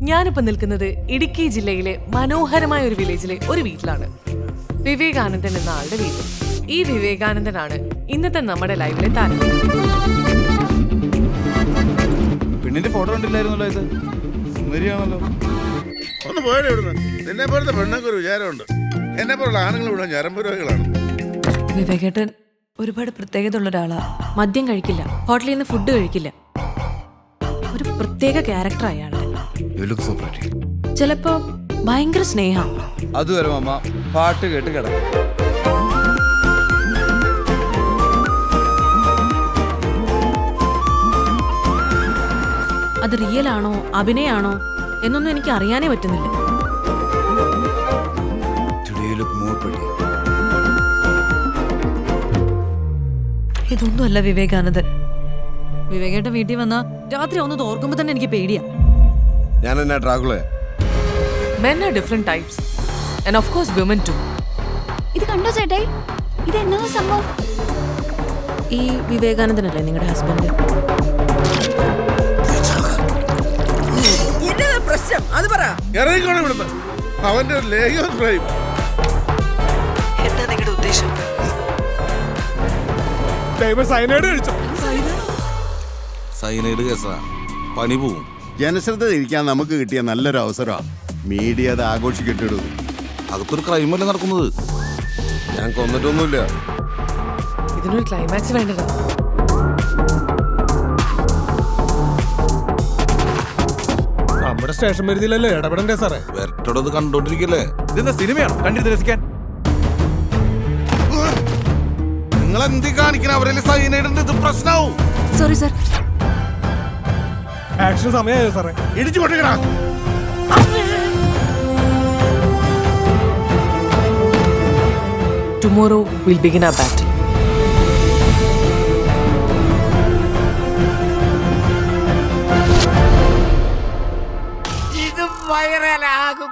ഞാനിപ്പോ നിൽക്കുന്നത് ഇടുക്കി ജില്ലയിലെ മനോഹരമായ ഒരു വില്ലേജിലെ ഒരു വീട്ടിലാണ്. വിവേകാനന്ദൻ എന്ന ആളുടെ വീട്. ഈ വിവേകാനന്ദനാണ് ഇന്നത്തെ നമ്മുടെ ലൈവിലെ താരം. പെണ്ണിന്റെ ഫോട്ടോ കണ്ടില്ലായിരുന്നല്ലോ, ഇത് സുന്ദരിയാണല്ലോ. ഒന്ന് പോയാലേ ഇവിടുന്ന്. നിന്നെ പോലത്തെ പെണ്ണൊക്കെ ഒരു വിചാരമുണ്ട്. എന്നെ പോലുള്ള ആണുങ്ങൾ ഇവിടെ ഞരമ്പുരോഗികളാണ്. വിവേകേട്ടൻ ഒരുപാട് പ്രത്യേകത ഉള്ള ഒരാളാ. മദ്യം കഴിക്കില്ല, ഹോട്ടലിൽ നിന്ന് ഫുഡ് കഴിക്കില്ല. ഒരു പ്രത്യേക ക്യാരക്ടർ അയാളുടെ. ചിലപ്പോ ഭയങ്കര സ്നേഹം. അതുവരെ അമ്മ പാട്ട് കേട്ട് കിടക്കും. അത് റിയൽ ആണോ അഭിനയാണോ എന്നൊന്നും എനിക്ക് അറിയാനേ പറ്റുന്നില്ല. ഇതൊന്നും അല്ല വിവേകാനന്ദൻ. വിവേകേട്ടൻ വീട്ടിൽ വന്ന രാത്രി ഒന്ന് തോർക്കുമ്പോ തന്നെ എനിക്ക് പേടിയാ. ഞാൻ എന്നാ ഡ്രാഗുളയാ. Men are different types and of course women too. ഇത് കണ്ടോ ചേട്ടായി? ഇത് എന്നാ സംഭവം? ഈ വിവേകാനന്ദനല്ലേ നിങ്ങളുടെ ഹസ്ബൻഡ്? പ്രശ്നം അത് പറ. ഇറങ്ങിക്കോണം ഇവിടുന്ന്. അവന്റെ ഒരു ലേഹ്യം ഫ്രൈം. എന്താ നിങ്ങളുടെ ഉദ്ദേശം? സൈനൈഡ് കേസാ, പണി പോവും. ജനശ്രദ്ധ തിരിക്കാൻ നമുക്ക് കിട്ടിയ നല്ലൊരു അവസരമാണ്. മീഡിയ അത് ആഘോഷിക്കിട്ടിടും. അകത്തൊരു ക്രൈമല്ലേ നടക്കുന്നത്. ഞാൻ കൊന്നിട്ടൊന്നുമില്ല. ഇതിനൊരു ക്ലൈമാക്സ് വേണ്ടതാ. നമ്മുടെ സ്റ്റേഷൻ പരിധിയിലല്ലേ ഇടപെടണ്ടേ സാറേ? വെരട്ടോടത് കണ്ടോണ്ടിരിക്കല്ലേ. ഇതെന്താ സിനിമയാണോ കണ്ടിരുന്ന് രസിക്കാൻ? നിങ്ങൾ എന്തി കാണിക്കണ? അവരെ സൈനൈഡ് ഉണ്ട്, ഇത് പ്രശ്നമാവും. Sorry sir. ആക്ഷൻ സമയമായോ സാറേ? ഇടിച്ചു കൊണ്ടിരിക്കണ. Tomorrow we'll begin our battle. ഇത് വൈറലാകും.